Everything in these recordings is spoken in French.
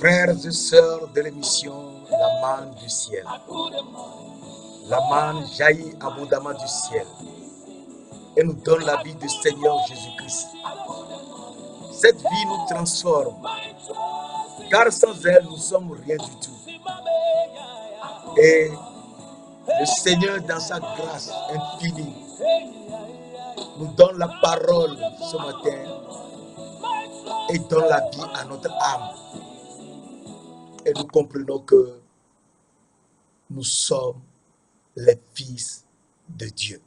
Frères et sœurs de l'émission La manne du ciel, la manne jaillit abondamment du ciel et nous donne la vie du Seigneur Jésus-Christ. Cette vie nous transforme, car sans elle, nous ne sommes rien du tout. Et le Seigneur, dans sa grâce infinie, nous donne la parole ce matin et donne la vie à notre âme. Et nous comprenons que nous sommes les fils de Dieu.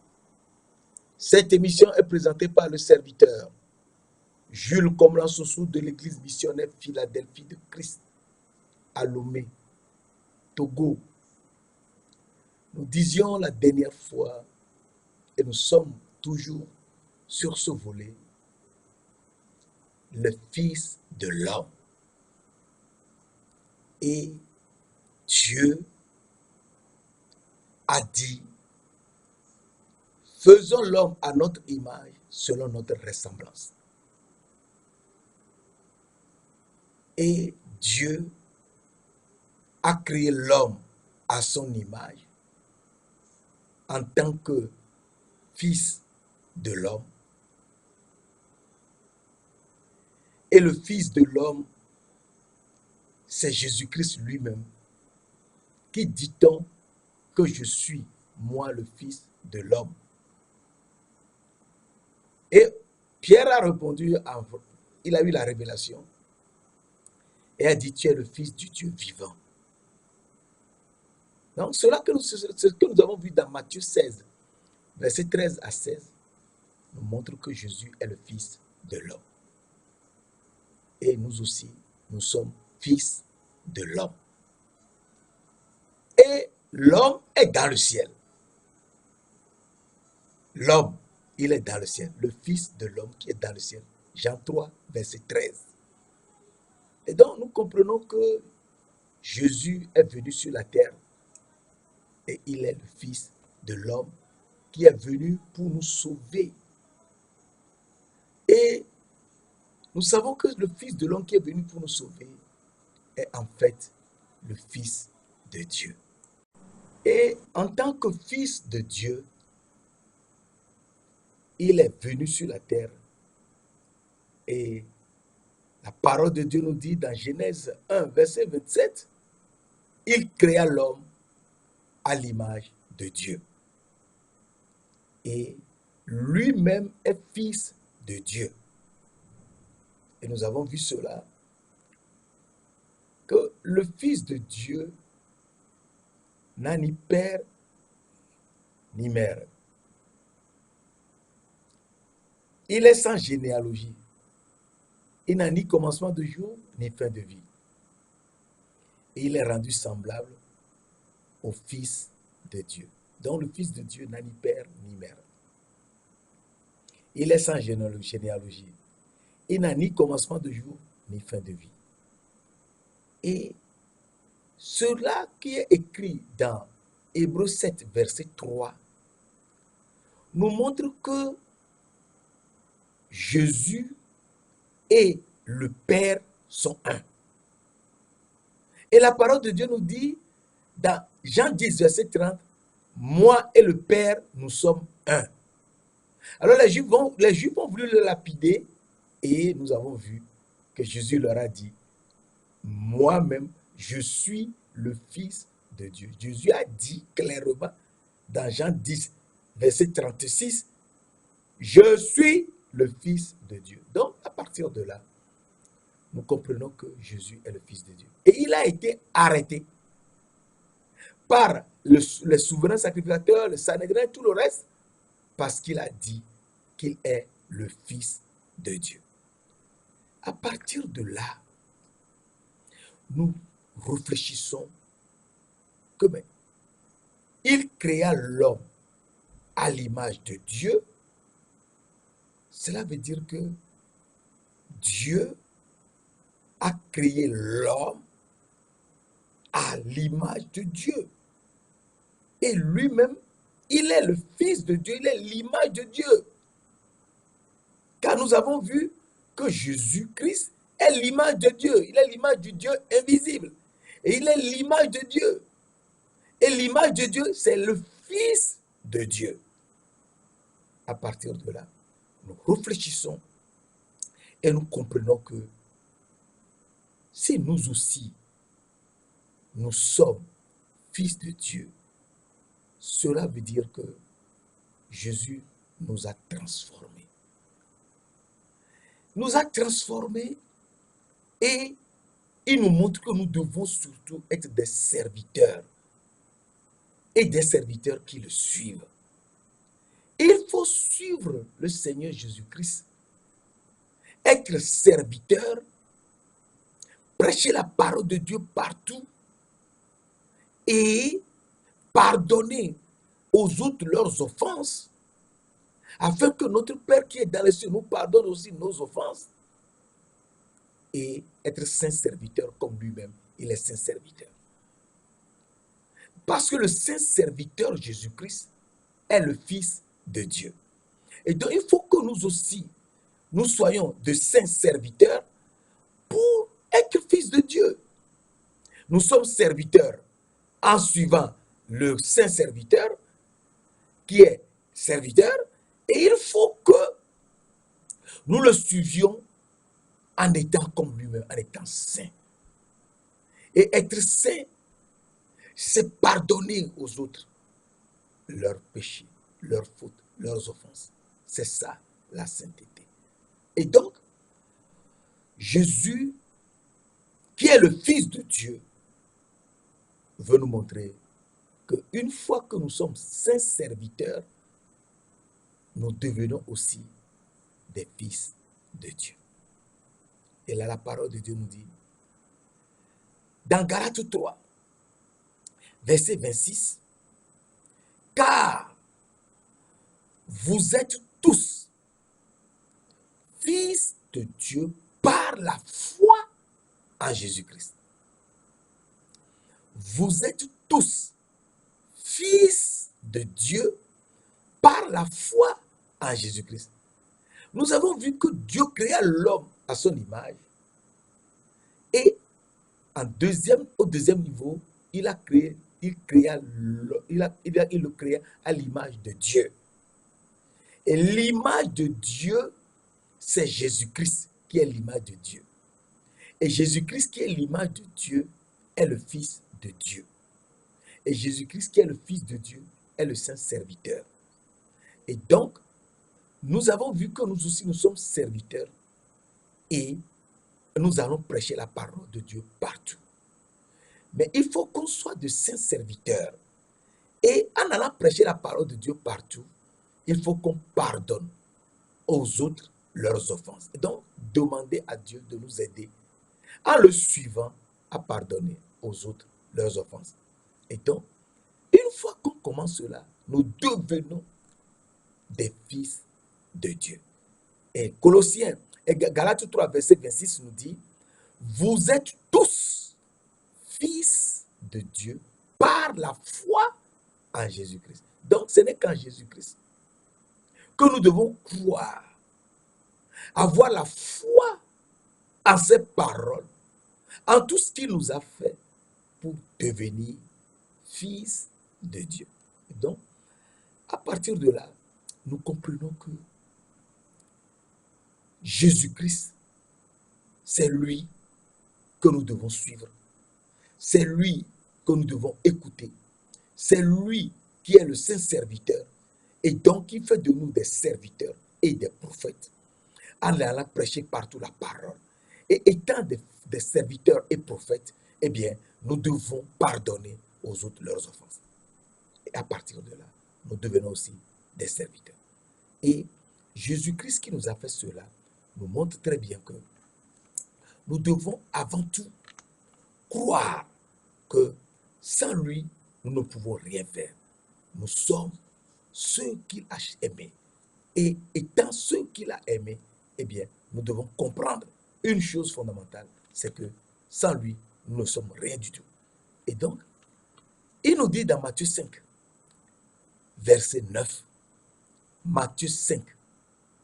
Cette émission est présentée par le serviteur Jules Komlan-Soussou de l'église missionnaire Philadelphie de Christ à Lomé, Togo. Nous disions la dernière fois, et nous sommes toujours sur ce volet, le Fils de l'homme. Et Dieu a dit, faisons l'homme à notre image, selon notre ressemblance. Et Dieu a créé l'homme à son image en tant que fils de l'homme. Et le fils de l'homme, c'est Jésus-Christ lui-même, qui dit-on que je suis, moi, le fils de l'homme. Et Pierre a répondu, il a eu la révélation, et a dit, tu es le fils du Dieu vivant. Donc, ce que nous avons vu dans Matthieu 16, versets 13 à 16, nous montre que Jésus est le fils de l'homme. Et nous aussi, nous sommes fils de l'homme. Et l'homme est dans le ciel. L'homme, il est dans le ciel. Le fils de l'homme qui est dans le ciel. Jean 3, verset 13. Et donc, nous comprenons que Jésus est venu sur la terre et il est le fils de l'homme qui est venu pour nous sauver. Et nous savons que le fils de l'homme qui est venu pour nous sauver est en fait le fils de Dieu. Et en tant que fils de Dieu, il est venu sur la terre. Et la parole de Dieu nous dit dans Genèse 1, verset 27, il créa l'homme à l'image de Dieu. Et lui-même est fils de Dieu. Et nous avons vu cela, que le fils de Dieu n'a ni père ni mère. Il est sans généalogie. Il n'a ni commencement de jour, ni fin de vie. Et il est rendu semblable au Fils de Dieu. Donc le Fils de Dieu n'a ni père ni mère. Il est sans généalogie. Il n'a ni commencement de jour, ni fin de vie. Et cela qui est écrit dans Hébreux 7, verset 3, nous montre que Jésus et le Père sont un. Et la parole de Dieu nous dit, dans Jean 10, verset 30, moi et le Père, nous sommes un. Alors les Juifs ont voulu le lapider et nous avons vu que Jésus leur a dit, moi-même, je suis le Fils de Dieu. Jésus a dit clairement dans Jean 10, verset 36, je suis le Fils de Dieu. Donc, à partir de là, nous comprenons que Jésus est le Fils de Dieu. Et il a été arrêté par les souverains sacrificateurs, le Sanhédrin, tout le reste, parce qu'il a dit qu'il est le Fils de Dieu. À partir de là, nous réfléchissons que il créa l'homme à l'image de Dieu. Cela veut dire que Dieu a créé l'homme à l'image de Dieu. Et lui-même, il est le Fils de Dieu, il est l'image de Dieu. Car nous avons vu que Jésus-Christ est l'image de Dieu. Il est l'image du Dieu invisible. Et il est l'image de Dieu. Et l'image de Dieu, c'est le Fils de Dieu. À partir de là, nous réfléchissons et nous comprenons que si nous aussi, nous sommes fils de Dieu, cela veut dire que Jésus nous a transformés. Nous a transformés et il nous montre que nous devons surtout être des serviteurs et des serviteurs qui le suivent. Il faut suivre le Seigneur Jésus-Christ, être serviteur, prêcher la parole de Dieu partout et pardonner aux autres leurs offenses, afin que notre Père qui est dans les cieux nous pardonne aussi nos offenses, et être saint serviteur comme lui-même, il est saint serviteur. Parce que le saint serviteur Jésus-Christ est le Fils de Dieu. Et donc il faut que nous aussi, nous soyons de saints serviteurs pour être fils de Dieu. Nous sommes serviteurs en suivant le saint serviteur qui est serviteur, et il faut que nous le suivions en étant comme lui-même, en étant saint. Et être saint, c'est pardonner aux autres leurs péchés, leurs fautes, leurs offenses. C'est ça la sainteté. Et donc, Jésus, qui est le Fils de Dieu, veut nous montrer qu'une fois que nous sommes saints serviteurs, nous devenons aussi des fils de Dieu. Et là, la parole de Dieu nous dit, dans Galates 3, verset 26, « Car vous êtes tous fils de Dieu par la foi en Jésus-Christ. » Vous êtes tous fils de Dieu par la foi en Jésus-Christ. Nous avons vu que Dieu créa l'homme à son image, et au deuxième niveau, il le créa à l'image de Dieu. Et l'image de Dieu, c'est Jésus-Christ qui est l'image de Dieu. Et Jésus-Christ qui est l'image de Dieu est le Fils de Dieu. Et Jésus-Christ qui est le Fils de Dieu est le Saint Serviteur. Et donc, nous avons vu que nous aussi, nous sommes serviteurs et nous allons prêcher la parole de Dieu partout. Mais il faut qu'on soit de saints serviteurs. Et en allant prêcher la parole de Dieu partout, il faut qu'on pardonne aux autres leurs offenses. Et donc, demander à Dieu de nous aider en le suivant à pardonner aux autres leurs offenses. Et donc, une fois qu'on commence cela, nous devenons des fils de Dieu. Et Colossiens, et Galates 3, verset 26 nous dit, vous êtes tous fils de Dieu par la foi en Jésus-Christ. Donc, ce n'est qu'en Jésus-Christ que nous devons croire, avoir la foi en ses paroles, en tout ce qu'il nous a fait pour devenir fils de Dieu. Et donc, à partir de là, nous comprenons que Jésus-Christ, c'est lui que nous devons suivre. C'est lui que nous devons écouter. C'est lui qui est le saint serviteur. Et donc, il fait de nous des serviteurs et des prophètes, en allant prêcher partout la parole. Et étant des serviteurs et prophètes, eh bien, nous devons pardonner aux autres leurs offenses. Et à partir de là, nous devenons aussi des serviteurs. Et Jésus-Christ qui nous a fait cela nous montre très bien que nous devons avant tout croire que sans lui, nous ne pouvons rien faire. Nous sommes ceux qu'il a aimés. Et étant ceux qu'il a aimés, eh bien, nous devons comprendre une chose fondamentale, c'est que sans lui, nous ne sommes rien du tout. Et donc, il nous dit dans Matthieu 5, verset 9, Matthieu 5,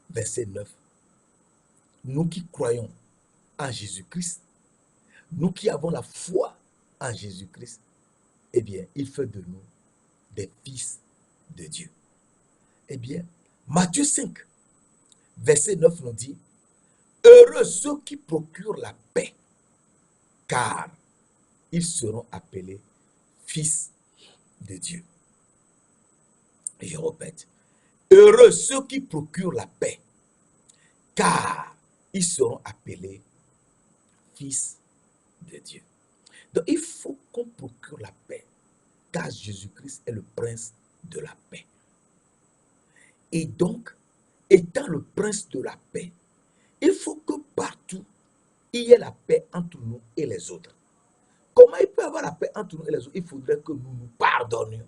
verset 9, nous qui croyons en Jésus-Christ, nous qui avons la foi en Jésus-Christ, eh bien, il fait de nous des fils de Dieu. Eh bien, Matthieu 5, verset 9 nous dit, « Heureux ceux qui procurent la paix, car ils seront appelés fils de Dieu. » Et je répète, « Heureux ceux qui procurent la paix, car ils seront appelés fils de Dieu. » Donc, il faut qu'on procure la paix, car Jésus-Christ est le prince de la paix. Et donc, étant le prince de la paix, il faut que partout, il y ait la paix entre nous et les autres. Comment il peut y avoir la paix entre nous et les autres? Il faudrait que nous nous pardonnions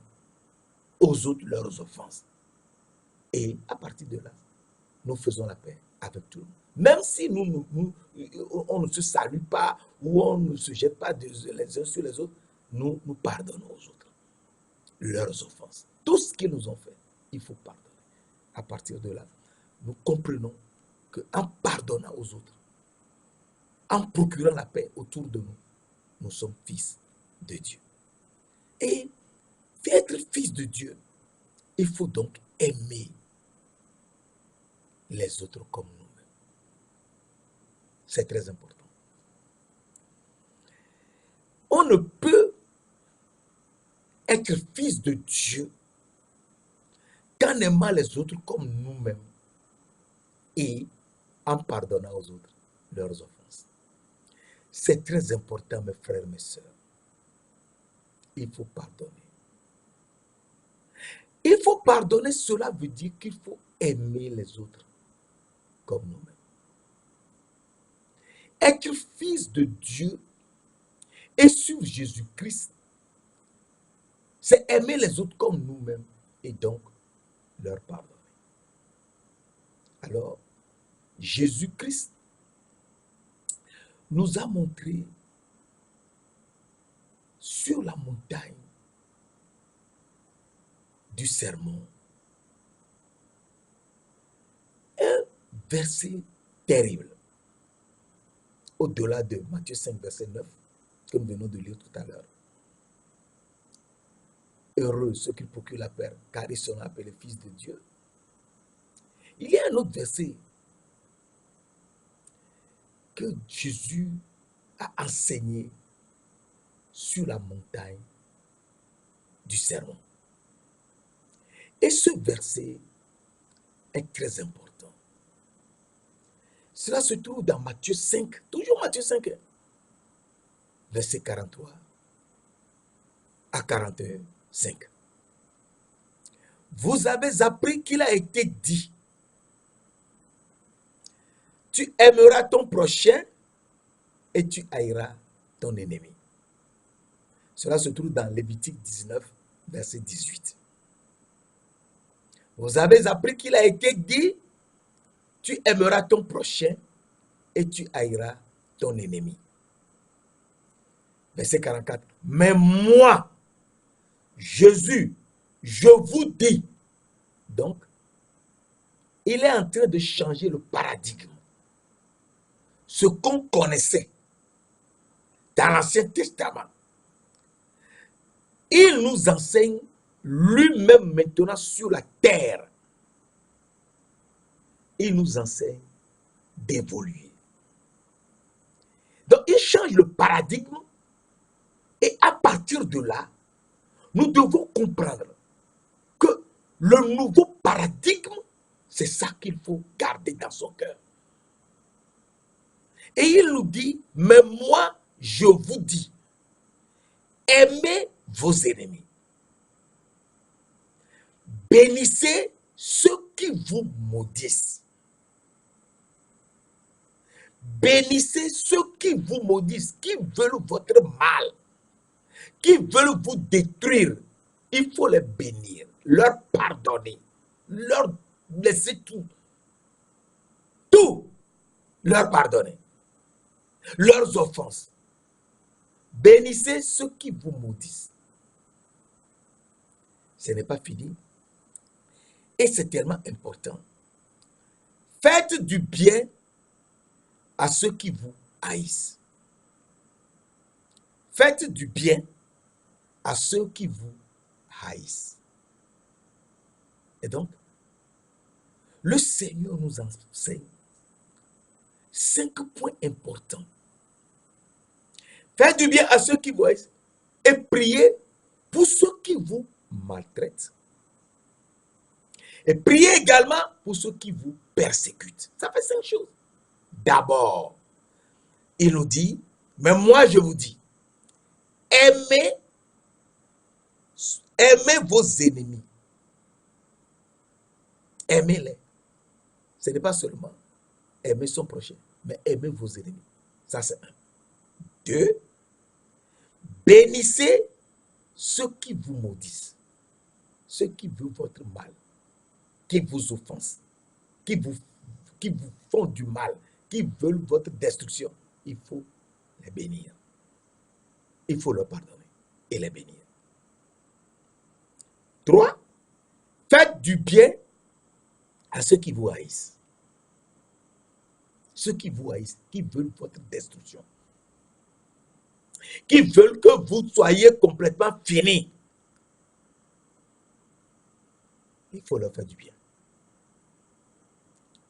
aux autres leurs offenses. Et à partir de là, nous faisons la paix avec tout le monde. Même si on ne se salue pas ou on ne se jette pas les uns sur les autres, nous pardonnons aux autres leurs offenses. Tout ce qu'ils nous ont fait, il faut pardonner. À partir de là, nous comprenons qu'en pardonnant aux autres, en procurant la paix autour de nous, nous sommes fils de Dieu. Et pour être fils de Dieu, il faut donc aimer les autres comme nous-mêmes. C'est très important. On ne peut être fils de Dieu qu'en aimant les autres comme nous-mêmes et en pardonnant aux autres leurs offenses. C'est très important, mes frères, mes sœurs. Il faut pardonner. Il faut pardonner, cela veut dire qu'il faut aimer les autres comme nous-mêmes. Être fils de Dieu et suivre Jésus-Christ, c'est aimer les autres comme nous-mêmes et donc leur pardonner. Alors, Jésus-Christ nous a montré sur la montagne du sermon un verset terrible, au-delà de Matthieu 5, verset 9, que nous venons de lire tout à l'heure. Heureux ceux qui procurent la paix, car ils seront appelés fils de Dieu. Il y a un autre verset que Jésus a enseigné sur la montagne du sermon. Et ce verset est très important. Cela se trouve dans Matthieu 5, toujours Matthieu 5, verset 43 à 45. Vous avez appris qu'il a été dit, tu aimeras ton prochain et tu haïras ton ennemi. Cela se trouve dans Lévitique 19, verset 18. Vous avez appris qu'il a été dit, tu aimeras ton prochain et tu haïras ton ennemi. Verset 44. Mais moi, Jésus, je vous dis. Donc, il est en train de changer le paradigme. Ce qu'on connaissait dans l'Ancien Testament, il nous enseigne lui-même maintenant sur la terre. Il nous enseigne d'évoluer. Donc, il change le paradigme et à partir de là, nous devons comprendre que le nouveau paradigme, c'est ça qu'il faut garder dans son cœur. Et il nous dit, mais moi, je vous dis, aimez vos ennemis. Bénissez ceux qui vous maudissent. Bénissez ceux qui vous maudissent, qui veulent votre mal, qui veulent vous détruire. Il faut les bénir, leur pardonner, leur laisser tout leur pardonner, leurs offenses. Bénissez ceux qui vous maudissent. Ce n'est pas fini. Et c'est tellement important. Faites du bien à ceux qui vous haïssent. Faites du bien à ceux qui vous haïssent. Et donc, le Seigneur nous enseigne 5 points importants. Faites du bien à ceux qui vous haïssent et priez pour ceux qui vous maltraitent. Et priez également pour ceux qui vous persécutent. Ça fait 5 choses. D'abord, il nous dit, mais moi je vous dis, aimez vos ennemis. Aimez-les. Ce n'est pas seulement aimer son prochain, mais aimez vos ennemis. Ça, c'est 1. 2, bénissez ceux qui vous maudissent, ceux qui veulent votre mal, qui vous offensent, qui vous font du mal, qui veulent votre destruction. Il faut les bénir. Il faut leur pardonner et les bénir. 3, faites du bien à ceux qui vous haïssent. Ceux qui vous haïssent, qui veulent votre destruction. Qui veulent que vous soyez complètement finis. Il faut leur faire du bien.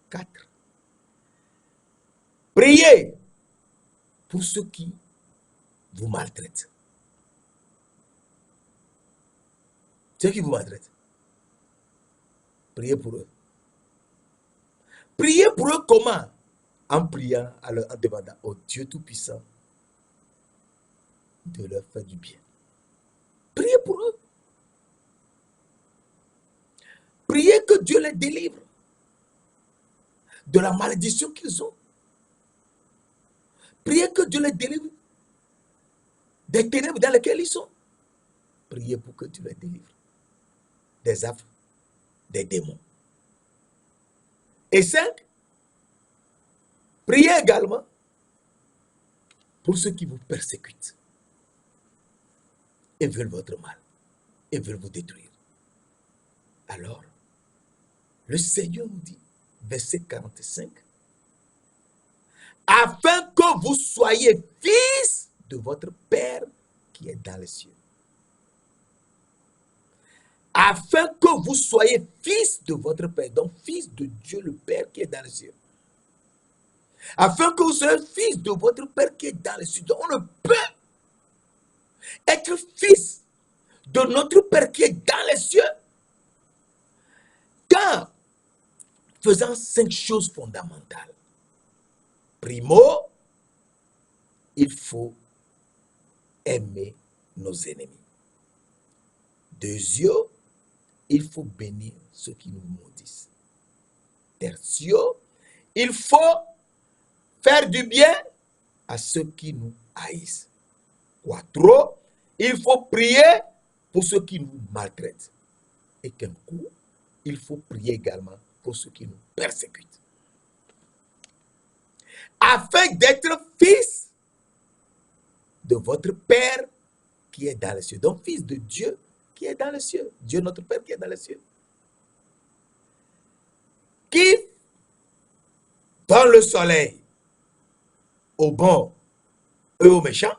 4, priez pour ceux qui vous maltraitent. Ceux qui vous maltraitent. Priez pour eux. Priez pour eux comment? En priant, en demandant au Dieu Tout-Puissant de leur faire du bien. Priez pour eux. Priez que Dieu les délivre de la malédiction qu'ils ont. Priez que Dieu les délivre des ténèbres dans lesquelles ils sont. Priez pour que Dieu les délivre des affres, des démons. Et 5, priez également pour ceux qui vous persécutent et veulent votre mal et veulent vous détruire. Alors, le Seigneur nous dit, verset 45, afin que vous soyez fils de votre Père qui est dans les cieux. Afin que vous soyez fils de votre Père, donc fils de Dieu le Père qui est dans les cieux. Afin que vous soyez fils de votre Père qui est dans les cieux. Donc on ne peut être fils de notre Père qui est dans les cieux qu'en faisant 5 choses fondamentales. Primo, il faut aimer nos ennemis. Deuxièmement, il faut bénir ceux qui nous maudissent. Tertio, il faut faire du bien à ceux qui nous haïssent. Quattro, il faut prier pour ceux qui nous maltraitent. Et qu'un coup, il faut prier également pour ceux qui nous persécutent. Afin d'être fils de votre Père qui est dans les cieux. Donc, fils de Dieu qui est dans les cieux. Dieu notre Père qui est dans les cieux. Qui donne le soleil aux bons et aux méchants,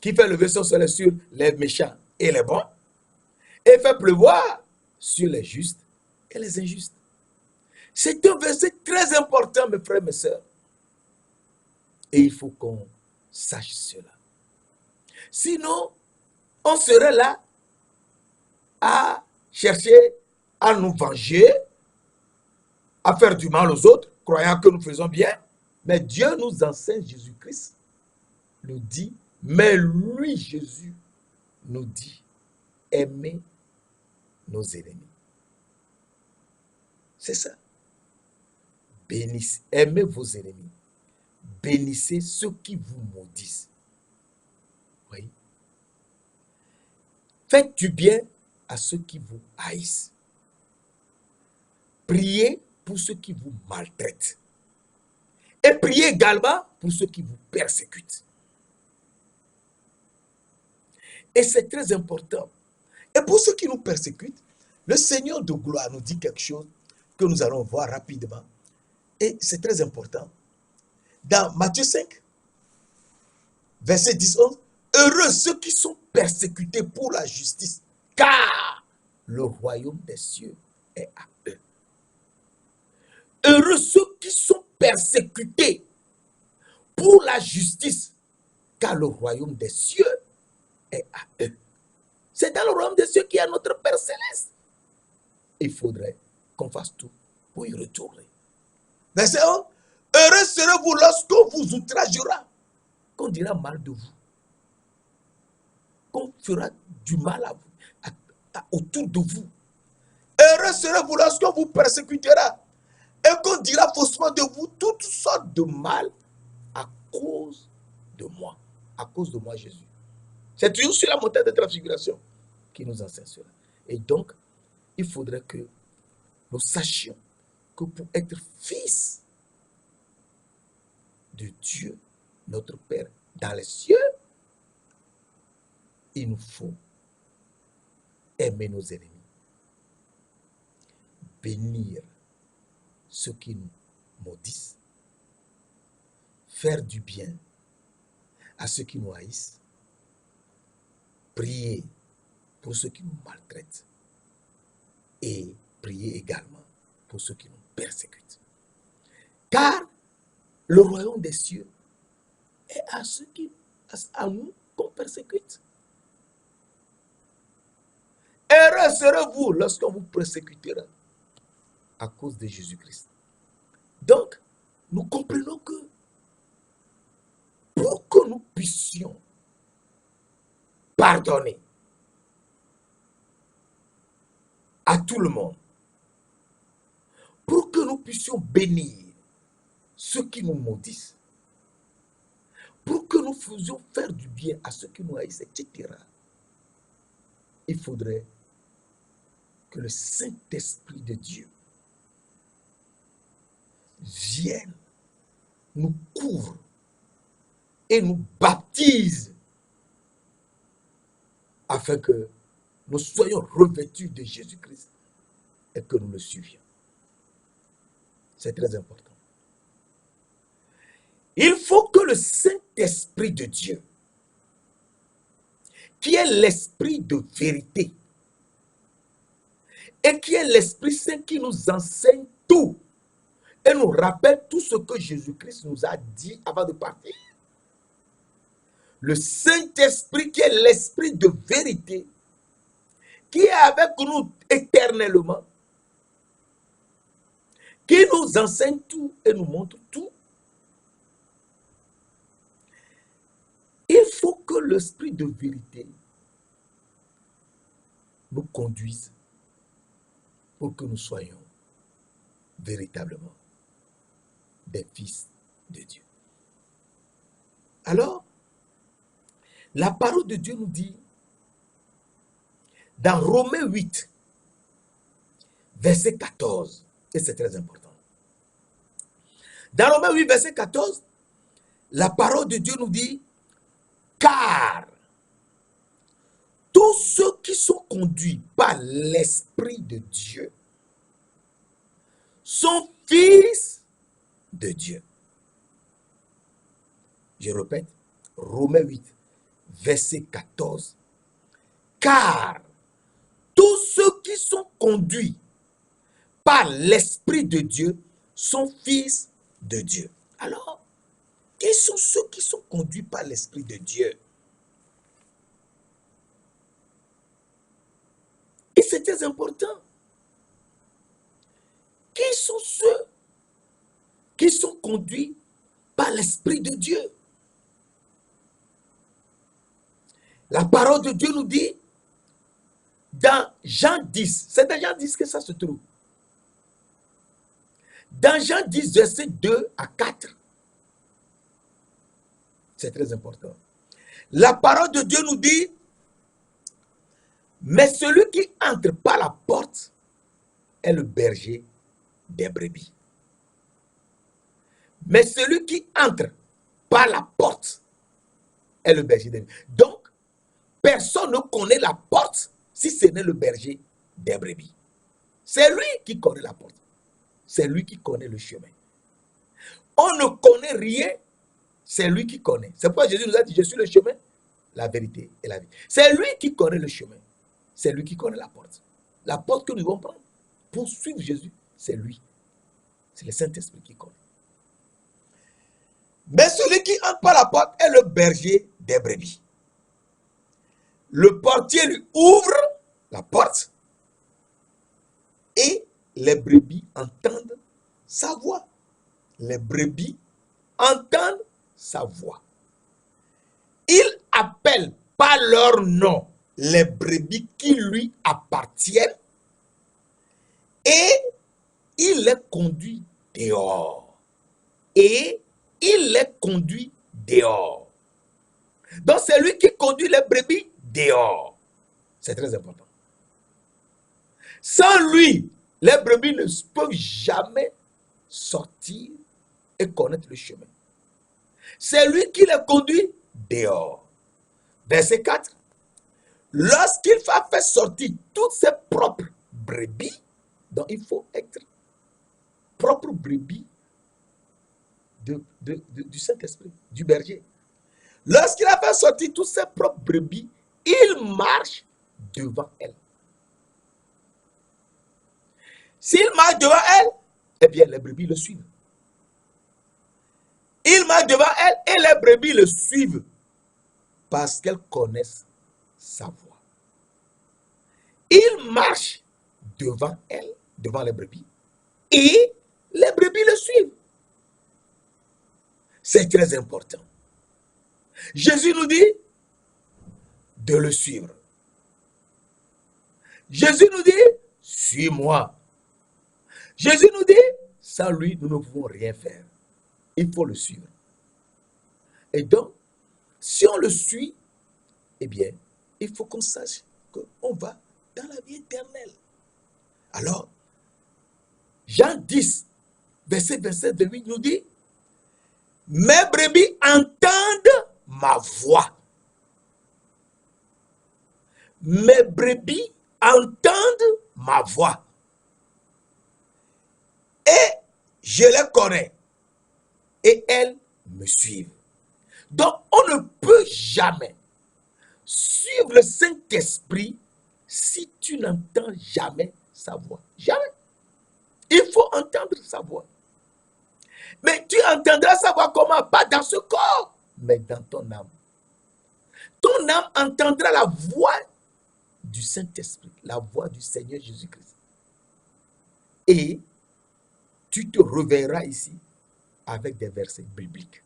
qui fait lever son soleil sur les méchants et les bons, et fait pleuvoir sur les justes et les injustes. C'est un verset très important, mes frères et mes sœurs. Et il faut qu'on sache cela. Sinon, on serait là à chercher à nous venger, à faire du mal aux autres, croyant que nous faisons bien. Mais Dieu nous enseigne, Jésus-Christ nous dit, mais lui, Jésus, nous dit, aimez nos ennemis. C'est ça. Bénissez, aimez vos ennemis. Bénissez ceux qui vous maudissent. Oui. Faites du bien à ceux qui vous haïssent. Priez pour ceux qui vous maltraitent. Et priez également pour ceux qui vous persécutent. Et c'est très important. Et pour ceux qui nous persécutent, le Seigneur de gloire nous dit quelque chose que nous allons voir rapidement. Et c'est très important. Dans Matthieu 5, verset 10-11, heureux ceux qui sont persécutés pour la justice, car le royaume des cieux est à eux. Heureux ceux qui sont persécutés pour la justice, car le royaume des cieux est à eux. C'est dans le royaume des cieux qu'il y a notre Père Céleste. Il faudrait qu'on fasse tout pour y retourner. Verset 11. Heureux serez-vous lorsqu'on vous outragera, qu'on dira mal de vous, qu'on fera du mal à vous, autour de vous. Heureux serez-vous lorsqu'on vous persécutera et qu'on dira faussement de vous toutes sortes de mal à cause de moi. À cause de moi, Jésus. C'est toujours sur la montagne de transfiguration qui nous enseigne cela. Et donc, il faudrait que nous sachions que pour être fils de Dieu, notre Père, dans les cieux, il nous faut aimer nos ennemis, bénir ceux qui nous maudissent, faire du bien à ceux qui nous haïssent, prier pour ceux qui nous maltraitent et prier également pour ceux qui nous persécutent. Car le royaume des cieux est à nous qu'on persécute. Heureux serez-vous lorsqu'on vous persécutera à cause de Jésus-Christ. Donc, nous comprenons que pour que nous puissions pardonner à tout le monde, pour que nous puissions bénir ceux qui nous maudissent, pour que nous faisions faire du bien à ceux qui nous haïssent, etc., il faudrait que le Saint-Esprit de Dieu vienne, nous couvre et nous baptise afin que nous soyons revêtus de Jésus-Christ et que nous le suivions. C'est très important. Il faut que le Saint-Esprit de Dieu, qui est l'Esprit de vérité, et qui est l'Esprit Saint qui nous enseigne tout, et nous rappelle tout ce que Jésus-Christ nous a dit avant de partir. Le Saint-Esprit qui est l'Esprit de vérité, qui est avec nous éternellement, qui nous enseigne tout et nous montre tout. Il faut que l'Esprit de vérité nous conduise pour que nous soyons véritablement des fils de Dieu. Alors, la parole de Dieu nous dit, dans Romains 8, verset 14, et c'est très important. Dans Romains 8, verset 14, la parole de Dieu nous dit, car tous ceux qui sont conduits par l'Esprit de Dieu sont fils de Dieu. Je répète, Romains 8, verset 14. Car tous ceux qui sont conduits par l'Esprit de Dieu sont fils de Dieu. Alors, qui sont ceux qui sont conduits par l'Esprit de Dieu? Et c'est très important. Qui sont ceux qui sont conduits par l'Esprit de Dieu? La parole de Dieu nous dit, dans Jean 10, c'est dans Jean 10 que ça se trouve. Dans Jean 10, verset 2 à 4, c'est très important. La parole de Dieu nous dit, mais celui qui entre par la porte est le berger des brebis. Mais celui qui entre par la porte est le berger des brebis. Donc, personne ne connaît la porte si ce n'est le berger des brebis. C'est lui qui connaît la porte. C'est lui qui connaît le chemin. On ne connaît rien C'est lui qui connaît. C'est pourquoi Jésus nous a dit, je suis le chemin, la vérité et la vie. C'est lui qui connaît le chemin. C'est lui qui connaît la porte. La porte que nous devons prendre pour suivre Jésus, c'est lui. C'est le Saint-Esprit qui connaît. Mais celui qui entre par la porte est le berger des brebis. Le portier lui ouvre la porte et les brebis entendent sa voix. Les brebis entendent sa voix. Il appelle par leur nom les brebis qui lui appartiennent et il les conduit dehors. Et il les conduit dehors. Donc c'est lui qui conduit les brebis dehors. C'est très important. Sans lui, les brebis ne peuvent jamais sortir et connaître le chemin. C'est lui qui les conduit dehors. Verset 4. Lorsqu'il va faire sortir toutes ses propres brebis, donc il faut être propre brebis du Saint-Esprit, du berger. Lorsqu'il a fait sortir toutes ses propres brebis, il marche devant elles. S'il marche devant elles, eh bien les brebis le suivent. Il marche devant elles et les brebis le suivent parce qu'elles connaissent sa voix. Il marche devant elles, devant les brebis, et les brebis le suivent. C'est très important. Jésus nous dit de le suivre. Jésus nous dit, suis-moi. Jésus nous dit, sans lui, nous ne pouvons rien faire. Il faut le suivre. Et donc, si on le suit, eh bien, il faut qu'on sache qu'on va dans la vie éternelle. Alors, Jean 10, verset 27-28 nous dit, mes brebis entendent ma voix. Mes brebis entendent ma voix. Et je les connais. Et elles me suivent. Donc, on ne peut jamais suivre le Saint-Esprit si tu n'entends jamais sa voix. Jamais. Il faut entendre sa voix. Mais tu entendras sa voix comment? Pas dans ce corps, mais dans ton âme. Ton âme entendra la voix du Saint-Esprit, la voix du Seigneur Jésus-Christ. Et tu te réveilleras ici avec des versets bibliques.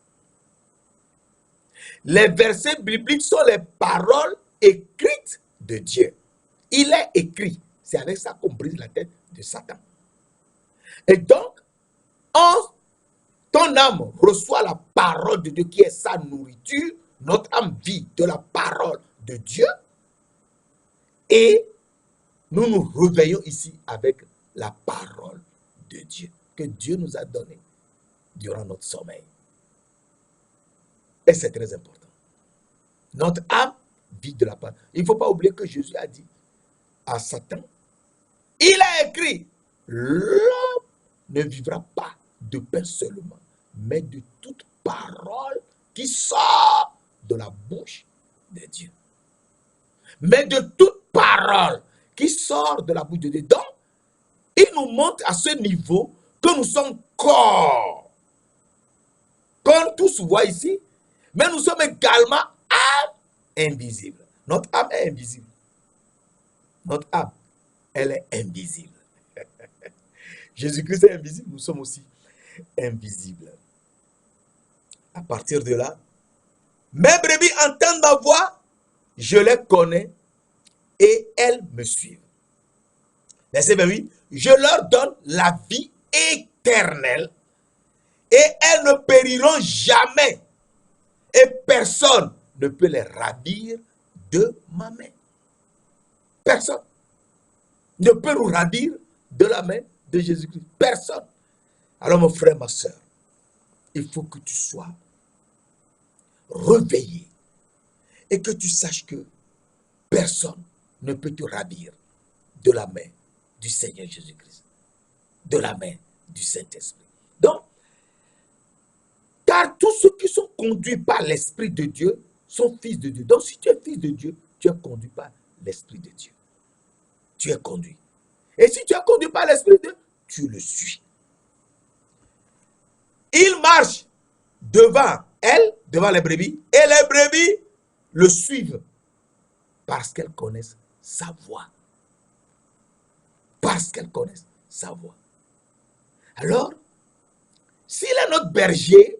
Les versets bibliques sont les paroles écrites de Dieu. Il est écrit. C'est avec ça qu'on brise la tête de Satan. Et donc, ton âme reçoit la parole de Dieu qui est sa nourriture. Notre âme vit de la parole de Dieu. Et nous nous réveillons ici avec la parole de Dieu que Dieu nous a donnée durant notre sommeil. Et c'est très important. Notre âme vit de la parole. Il ne faut pas oublier que Jésus a dit à Satan, il a écrit, l'homme ne vivra pas de pain seulement, mais de toute parole qui sort de la bouche de Dieu. Mais de toute parole qui sort de la bouche de Dieu. Donc, il nous montre à ce niveau que nous sommes corps. Comme tous voient ici, mais nous sommes également âme invisible. Notre âme est invisible. Notre âme, elle est invisible. Jésus-Christ est invisible, nous sommes aussi invisibles. À partir de là, mes brebis entendent ma voix, je les connais et elles me suivent. Verset 28, je leur donne la vie éternelle et elles ne périront jamais et personne ne peut les ravir de ma main. Personne ne peut nous ravir de la main de Jésus-Christ. Personne. Alors mon frère, ma soeur, il faut que tu sois réveillé et que tu saches que personne ne peut te ravir de la main du Seigneur Jésus-Christ, de la main du Saint-Esprit. Donc, car tout ceux qui sont conduits par l'Esprit de Dieu sont fils de Dieu. Donc si tu es fils de Dieu, tu es conduit par l'Esprit de Dieu. Tu es conduit. Et si tu es conduit par l'Esprit de Dieu, tu le suis. Il marche devant elle, devant les brebis, et les brebis le suivent parce qu'elles connaissent sa voix. Parce qu'elles connaissent sa voix. Alors, s'il est notre berger,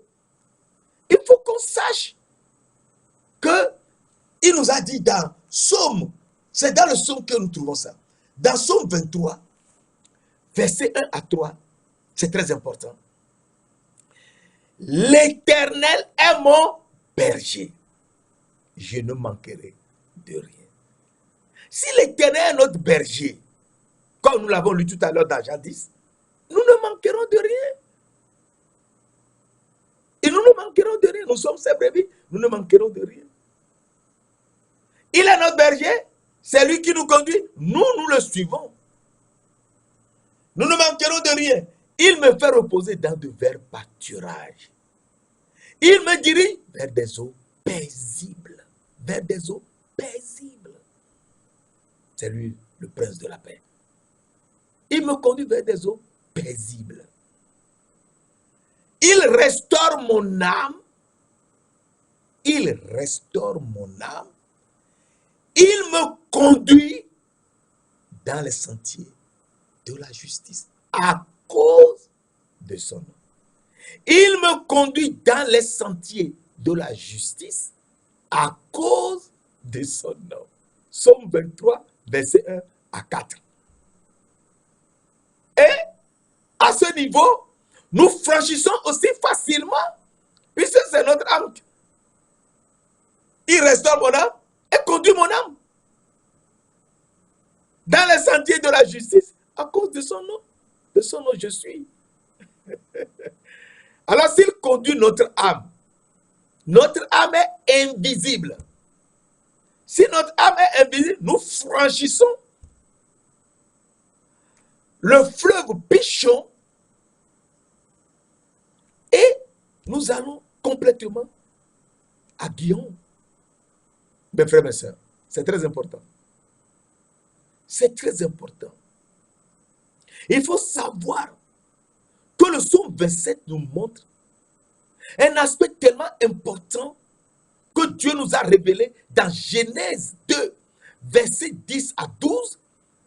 il faut qu'on sache que il nous a dit dans Psaume, c'est dans le Psaume que nous trouvons ça. Dans Psaume 23, verset 1 à 3, c'est très important. L'Éternel est mon berger. Je ne manquerai de rien. Si l'Éternel est notre berger, comme nous l'avons lu tout à l'heure dans Jean 10, nous ne manquerons de rien. Et nous ne manquerons de rien. Nous sommes ses brebis, nous ne manquerons de rien. Il est notre berger, c'est lui qui nous conduit, nous le suivons. Nous ne manquerons de rien. Il me fait reposer dans de verts pâturages. Il me dirige vers des eaux paisibles. Vers des eaux paisibles. C'est lui le prince de la paix. Il me conduit vers des eaux paisibles. Il restaure mon âme. Il restaure mon âme. Il me conduit dans les sentiers de la justice à cause de son nom. Il me conduit dans les sentiers de la justice à cause de son nom. Psaume 23, verset 1 à 4. Et à ce niveau, nous franchissons aussi facilement, puisque c'est notre âme. Il restaure mon âme et conduit mon âme dans les sentiers de la justice à cause de son nom. De son nom, je suis. Alors, s'il conduit notre âme est invisible. Si notre âme est invisible, nous franchissons le fleuve Pichon et nous allons complètement à Guillaume. Mes frères et mes sœurs, c'est très important. C'est très important. Il faut savoir que le psaume 27 nous montre un aspect tellement important que Dieu nous a révélé dans Genèse 2, versets 10 à 12,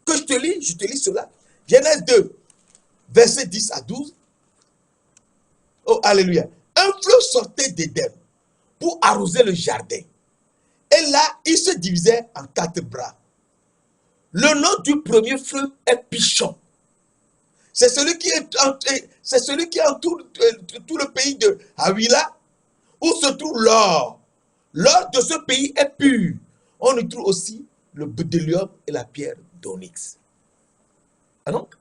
que je te lis cela. Genèse 2, versets 10 à 12. Oh, alléluia. Un fleuve sortait d'Éden pour arroser le jardin. Et là, il se divisait en 4 bras. Le nom du premier fleuve est Pichon. C'est celui qui entoure tout le pays de Havila, où se trouve l'or. L'or de ce pays est pur. On y trouve aussi le bdellium et la pierre d'onyx. Donc,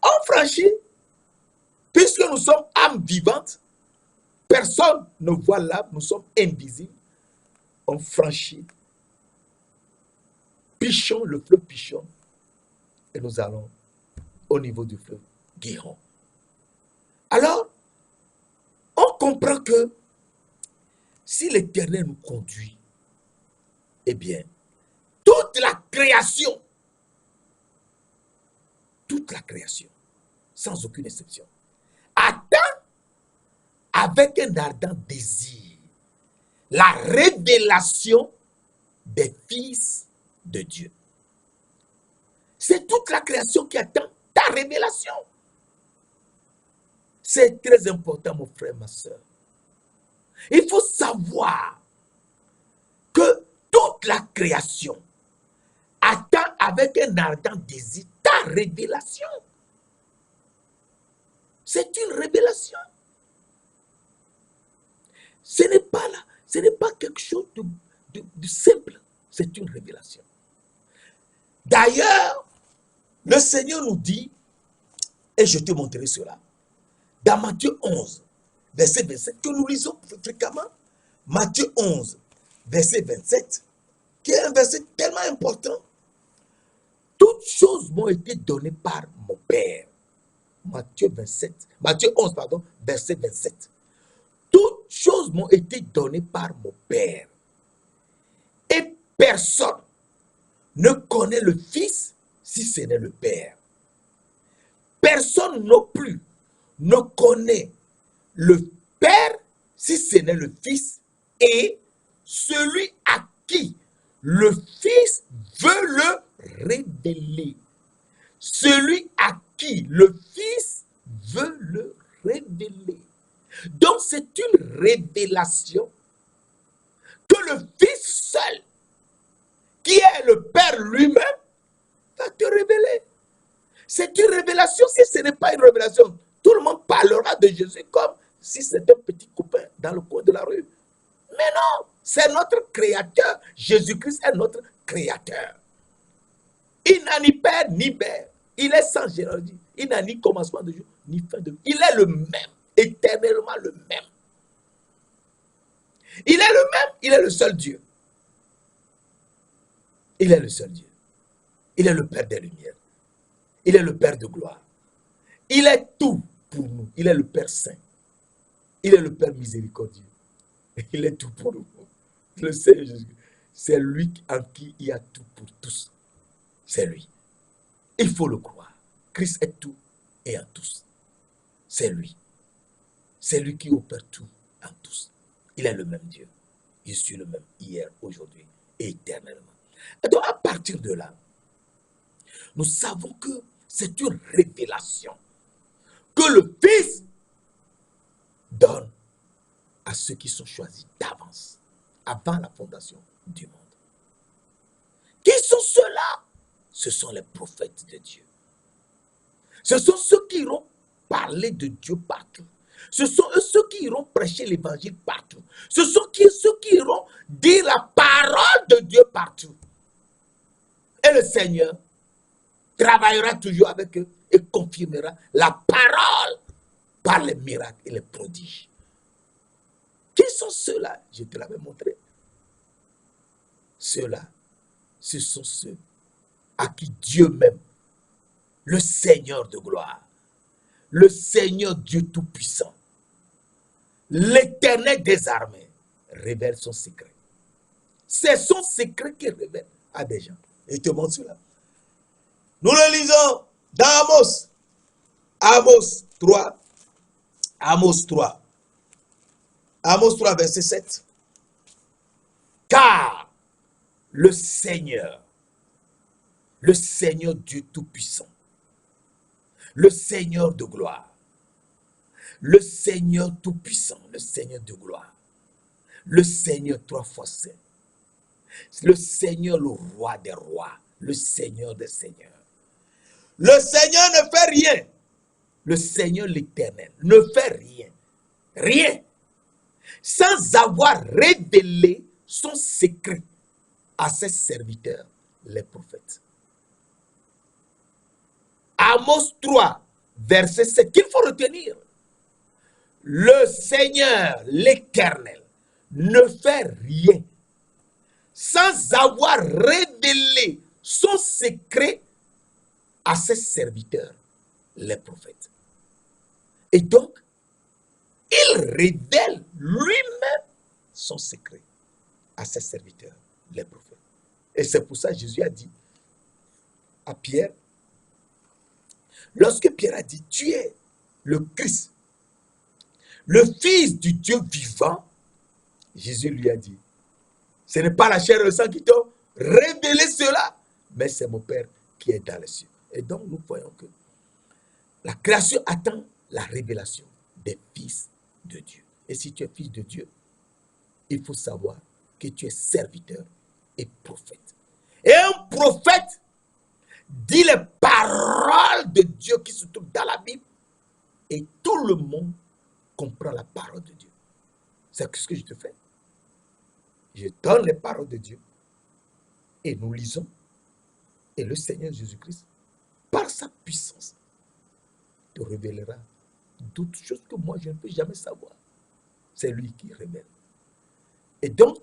on franchit, puisque nous sommes âmes vivantes, personne ne voit l'âme, nous sommes invisibles. On franchit Pichon, le fleuve Pichon, et nous allons au niveau du fleuve Gihon. Alors, on comprend que si l'Éternel nous conduit, eh bien, toute la création, sans aucune exception, attend avec un ardent désir la révélation des fils de Dieu. C'est toute la création qui attend ta révélation. C'est très important, mon frère, ma soeur. Il faut savoir que toute la création attend avec un ardent désir ta révélation. C'est une révélation. Ce n'est pas là, ce n'est pas quelque chose de simple. C'est une révélation. D'ailleurs, le Seigneur nous dit, et je te montrerai cela, dans Matthieu 11, verset 27, que nous lisons fréquemment, Matthieu 11, verset 27, qui est un verset tellement important. Toutes choses m'ont été données par mon Père. Matthieu 11, verset 27. Toutes choses m'ont été données par mon Père. Et personne ne connaît le Fils si ce n'est le Père. Personne non plus ne connaît le Père si ce n'est le Fils et celui à qui le Fils veut le révéler. Celui à qui le Fils veut le révéler. Donc c'est une révélation que le Fils seul, qui est le Père lui-même, va te révéler. C'est une révélation. Si ce n'est pas une révélation, tout le monde parlera de Jésus comme si c'était un petit copain dans le coin de la rue. Mais non, c'est notre Créateur. Jésus-Christ est notre Créateur. Il n'a ni père ni mère. Il est sans généalogie. Il n'a ni commencement de jour, ni fin de jour. Il est le même, éternellement le même. Il est le même, il est le seul Dieu. Il est le seul Dieu. Il est le Père des Lumières. Il est le Père de gloire. Il est tout pour nous. Il est le Père Saint. Il est le Père miséricordieux. Il est tout pour nous. Le Seigneur Jésus, c'est lui en qui il y a tout pour tous. C'est lui. Il faut le croire. Christ est tout et en tous. C'est lui. C'est lui qui opère tout en tous. Il est le même Dieu. Je suis le même hier, aujourd'hui et éternellement. Et donc à partir de là, nous savons que c'est une révélation que le Fils donne à ceux qui sont choisis d'avance, avant la fondation du monde. Qui sont ceux-là? Ce sont les prophètes de Dieu. Ce sont ceux qui iront parler de Dieu partout. Ce sont eux ceux qui iront prêcher l'évangile partout. Ce sont ceux qui iront dire la parole de Dieu partout. Et le Seigneur travaillera toujours avec eux et confirmera la parole par les miracles et les prodiges. Qui sont ceux-là? Je te l'avais montré. Ceux-là, ce sont ceux à qui Dieu même, le Seigneur de gloire, le Seigneur Dieu Tout-Puissant, l'Éternel des armées, révèle son secret. C'est son secret qu'il révèle à des gens. Et je te montre cela. Nous le lisons dans Amos. Amos 3. Amos 3. Amos 3, verset 7. Car le Seigneur Dieu Tout-Puissant, le Seigneur de gloire, le Seigneur Tout-Puissant, le Seigneur de gloire, le Seigneur trois fois saint, le Seigneur le roi des rois, le Seigneur des seigneurs. Le Seigneur ne fait rien. Le Seigneur l'Éternel ne fait rien. Rien. Sans avoir révélé son secret à ses serviteurs, les prophètes. Amos 3, verset 7, qu'il faut retenir. Le Seigneur, l'Éternel, ne fait rien sans avoir révélé son secret à ses serviteurs, les prophètes. Et donc, il révèle lui-même son secret à ses serviteurs, les prophètes. Et c'est pour ça que Jésus a dit à Pierre, lorsque Pierre a dit, tu es le Christ, le Fils du Dieu vivant, Jésus lui a dit, ce n'est pas la chair et le sang qui t'ont révélé cela, mais c'est mon Père qui est dans les cieux. Et donc nous voyons que la création attend la révélation des fils de Dieu. Et si tu es fils de Dieu, il faut savoir que tu es serviteur et prophète. Et un prophète dit les paroles de Dieu qui se trouvent dans la Bible et tout le monde comprend la parole de Dieu. C'est ce que je te fais. Je donne les paroles de Dieu et nous lisons. Et le Seigneur Jésus-Christ, par sa puissance, te révélera d'autres choses que moi je ne peux jamais savoir. C'est lui qui révèle. Et donc,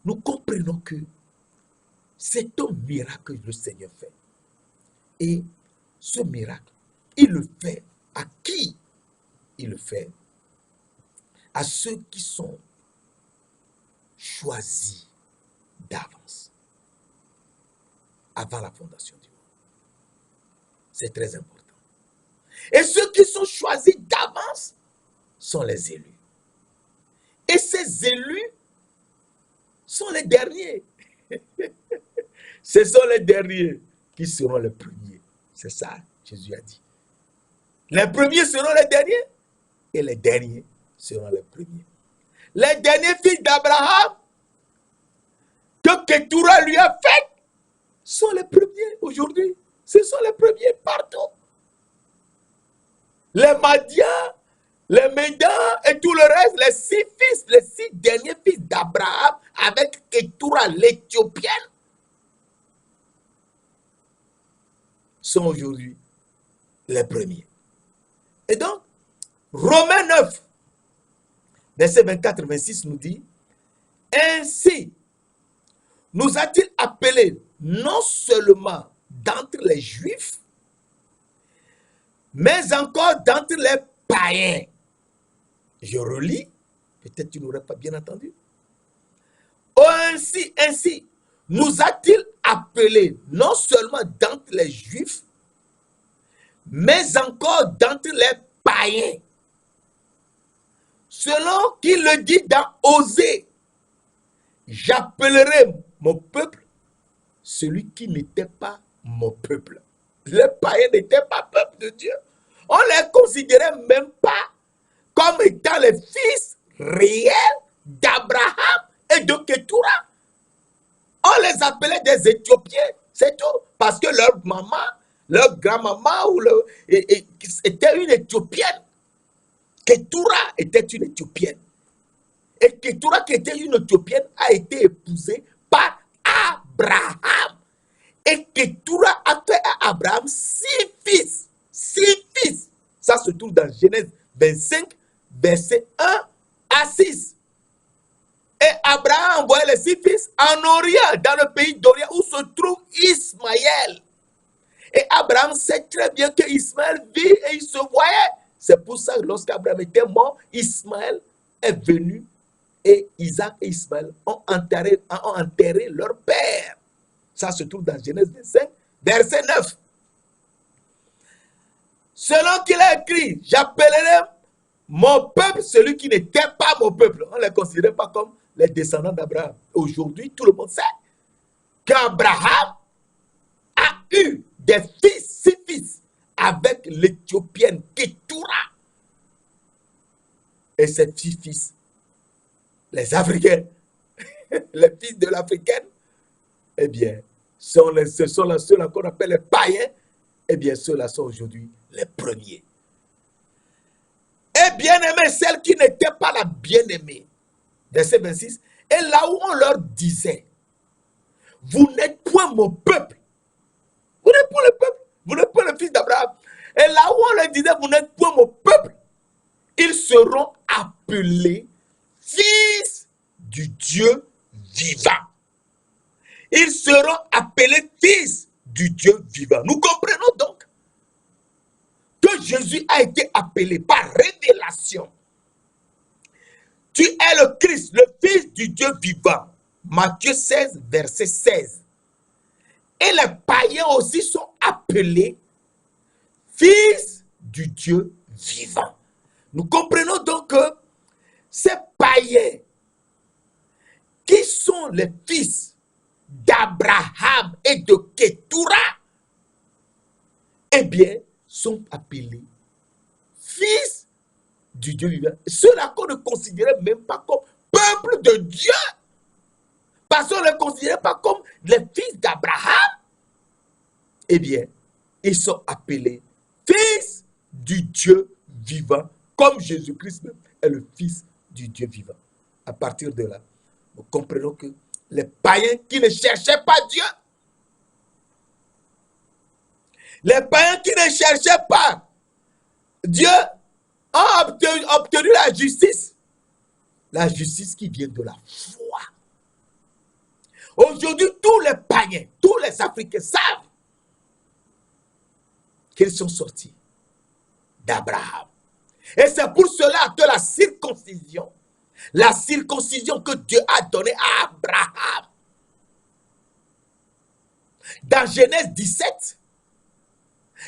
nous comprenons que c'est un miracle que le Seigneur fait. Et ce miracle, il le fait à qui il le fait? à ceux qui sont choisis d'avance, avant la fondation du monde. C'est très important. Et ceux qui sont choisis d'avance sont les élus. Et ces élus sont les derniers. Ce sont les derniers qui seront les premiers. C'est ça, Jésus a dit. Les premiers seront les derniers et les derniers seront les premiers. Les derniers fils d'Abraham que Ketura lui a fait sont les premiers aujourd'hui. Ce sont les premiers partout. Les Madians, les Médans et tout le reste, les six derniers fils d'Abraham avec Ketura l'Éthiopienne sont aujourd'hui les premiers. Et donc, Romains 9, verset 24-26 nous dit, ainsi nous a-t-il appelés non seulement d'entre les Juifs, mais encore d'entre les païens. Je relis, peut-être tu n'aurais pas bien entendu. Ainsi nous a-t-il appelés non seulement d'entre les Juifs, mais encore d'entre les païens. Selon qu'il le dit dans Osée, j'appellerai mon peuple celui qui n'était pas mon peuple. Les païens n'étaient pas peuple de Dieu. On ne les considérait même pas comme étant les fils réels d'Abraham et de Ketura. On les appelait des Éthiopiens, c'est tout. Parce que leur maman, leur grand-maman était une Éthiopienne. Ketura était une Éthiopienne. Et Ketura, qui était une Éthiopienne, a été épousée par Abraham. Et Ketura a fait à Abraham 6 fils. 6 fils. Ça se trouve dans Genèse 25, verset 1 à 6. Et Abraham envoyait les 6 fils en Orient, dans le pays d'Orient, où se trouve Ismaël. Et Abraham sait très bien que Ismaël vit et il se voyait. C'est pour ça que lorsqu'Abraham était mort, Ismaël est venu et Isaac et Ismaël ont enterré leur père. Ça se trouve dans Genèse 25, verset 9. Selon qu'il a écrit, j'appellerai mon peuple celui qui n'était pas mon peuple. On ne les considérait pas comme les descendants d'Abraham. Aujourd'hui, tout le monde sait qu'Abraham a eu des fils, 6 fils, avec l'Éthiopienne Ketura. Et ces 6 fils, les Africains, les fils de l'Africaine, eh bien, ce sont ceux-là qu'on appelle les païens. Eh bien, ceux-là sont aujourd'hui les premiers. Et bien-aimée, celle qui n'était pas la bien-aimée, verset 26, et là où on leur disait, vous n'êtes point mon peuple, vous n'êtes pas le peuple, vous n'êtes pas le fils d'Abraham, et là où on leur disait, vous n'êtes point mon peuple, ils seront appelés fils du Dieu vivant. Ils seront appelés fils du Dieu vivant. Nous comprenons donc que Jésus a été appelé par révélation. Tu es le Christ, le Fils du Dieu vivant. Matthieu 16, verset 16. Et les païens aussi sont appelés fils du Dieu vivant. Nous comprenons donc que ces païens qui sont les fils d'Abraham et de Ketura, eh bien, sont appelés fils du Dieu vivant. Ceux-là qu'on ne considérait même pas comme peuple de Dieu. Parce qu'on ne les considérait pas comme les fils d'Abraham. Eh bien, ils sont appelés fils du Dieu vivant, comme Jésus-Christ même est le fils du Dieu vivant. À partir de là, nous comprenons que les païens qui ne cherchaient pas Dieu, les païens qui ne cherchaient pas Dieu ont obtenu la justice. La justice qui vient de la foi. Aujourd'hui, tous les païens, tous les Africains savent qu'ils sont sortis d'Abraham. Et c'est pour cela que la circoncision que Dieu a donnée à Abraham, dans Genèse 17,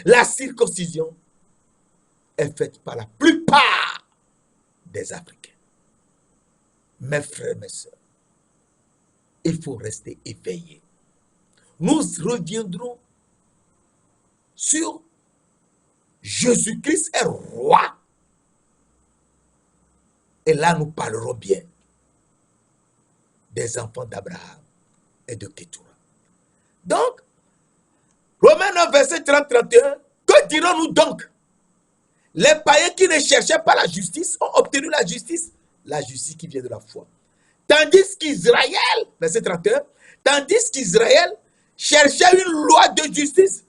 la circoncision est faite par la plupart des Africains. Mes frères, mes sœurs, il faut rester éveillé. Nous reviendrons sur Jésus-Christ est roi. Et là, nous parlerons bien des enfants d'Abraham et de Ketura. Donc, Romains 9, verset 30-31, que dirons-nous donc? Les païens qui ne cherchaient pas la justice ont obtenu la justice qui vient de la foi. Tandis qu'Israël, verset 31, tandis qu'Israël cherchait une loi de justice,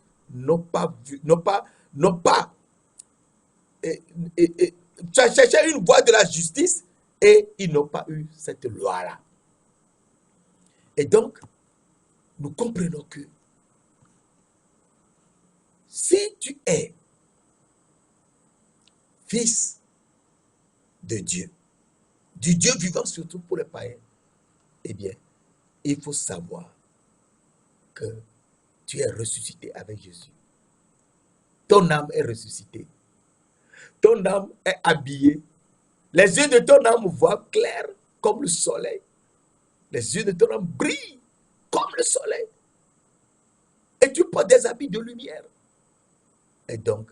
cherchait une voie de la justice et ils n'ont pas eu cette loi-là. Et donc, nous comprenons que si tu es fils de Dieu, du Dieu vivant surtout pour les païens, eh bien, il faut savoir que tu es ressuscité avec Jésus. Ton âme est ressuscitée. Ton âme est habillée. Les yeux de ton âme voient clair comme le soleil. Les yeux de ton âme brillent comme le soleil. Et tu portes des habits de lumière. Et donc,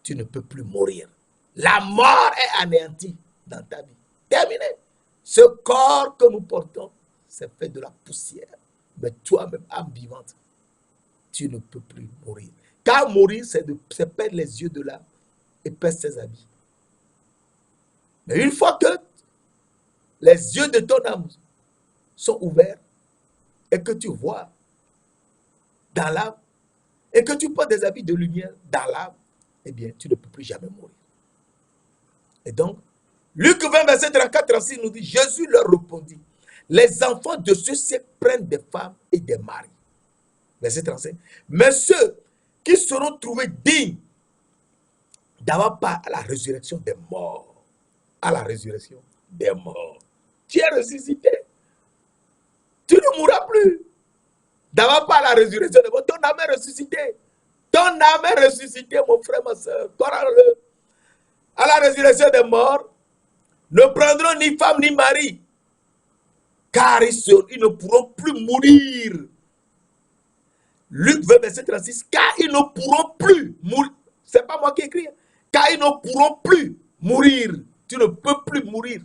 tu ne peux plus mourir. La mort est anéantie dans ta vie. Terminé. Ce corps que nous portons, c'est fait de la poussière. Mais toi-même, âme vivante, tu ne peux plus mourir. Car mourir, c'est perdre les yeux de l'âme et perdre ses habits. Mais une fois que les yeux de ton âme sont ouverts et que tu vois dans l'âme et que tu portes des habits de lumière dans l'âme, eh bien, tu ne peux plus jamais mourir. Et donc, Luc 20, verset 34-36 nous dit, Jésus leur répondit, les enfants de ce siècle prennent des femmes et des maris. Verset 35. Mais ceux qui seront trouvés dignes d'avoir part à la résurrection des morts, à la résurrection des morts. Tu es ressuscité. Tu ne mourras plus. D'avoir part à la résurrection des morts. Ton âme est ressuscitée. Ton âme est ressuscitée, mon frère, ma soeur. Crois-le. À la résurrection des morts, ne prendront ni femme ni mari, car ils ne pourront plus mourir. Luc 20, verset 36, car ils ne pourront plus mourir. C'est pas moi qui écris. Car ils ne pourront plus mourir. Tu ne peux plus mourir.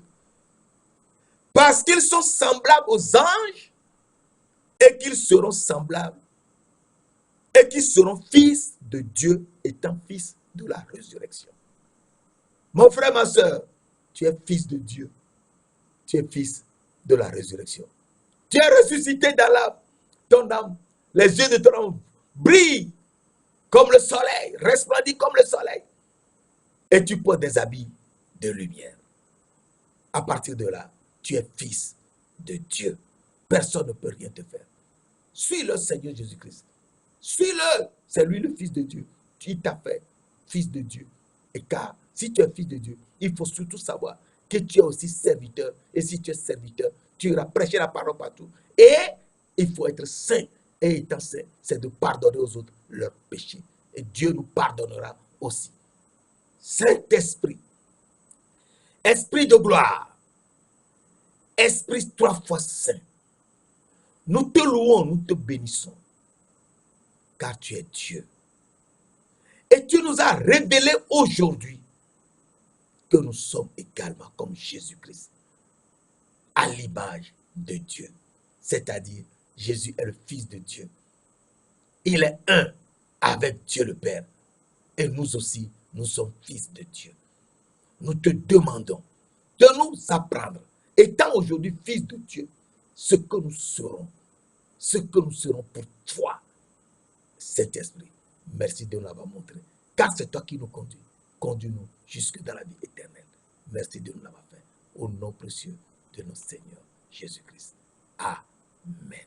Parce qu'ils sont semblables aux anges et qu'ils seront semblables et qu'ils seront fils de Dieu étant fils de la résurrection. Mon frère, ma soeur, tu es fils de Dieu. Tu es fils de la résurrection. Tu es ressuscité dans l'âme. Ton âme, les yeux de ton âme brillent comme le soleil, resplendissent comme le soleil. Et tu portes des habits de lumière. À partir de là, tu es fils de Dieu. Personne ne peut rien te faire. Suis le Seigneur Jésus-Christ. Suis-le. C'est lui le Fils de Dieu. Il t'a fait fils de Dieu. Et car si tu es fils de Dieu, il faut surtout savoir que tu es aussi serviteur. Et si tu es serviteur, tu iras prêcher la parole partout. Et il faut être saint. Et étant saint, c'est de pardonner aux autres leurs péchés. Et Dieu nous pardonnera aussi. Saint-Esprit, Esprit de gloire, Esprit 3 fois saint, nous te louons, nous te bénissons, car tu es Dieu. Et tu nous as révélé aujourd'hui que nous sommes également comme Jésus-Christ, à l'image de Dieu. C'est-à-dire, Jésus est le Fils de Dieu. Il est un avec Dieu le Père. Et nous aussi, nous sommes fils de Dieu. Nous te demandons de nous apprendre, étant aujourd'hui fils de Dieu, ce que nous serons pour toi, Saint-Esprit. Merci de nous l'avoir montré, car c'est toi qui nous conduis. Conduis-nous jusque dans la vie éternelle. Merci de nous l'avoir fait. Au nom précieux de notre Seigneur Jésus-Christ. Amen.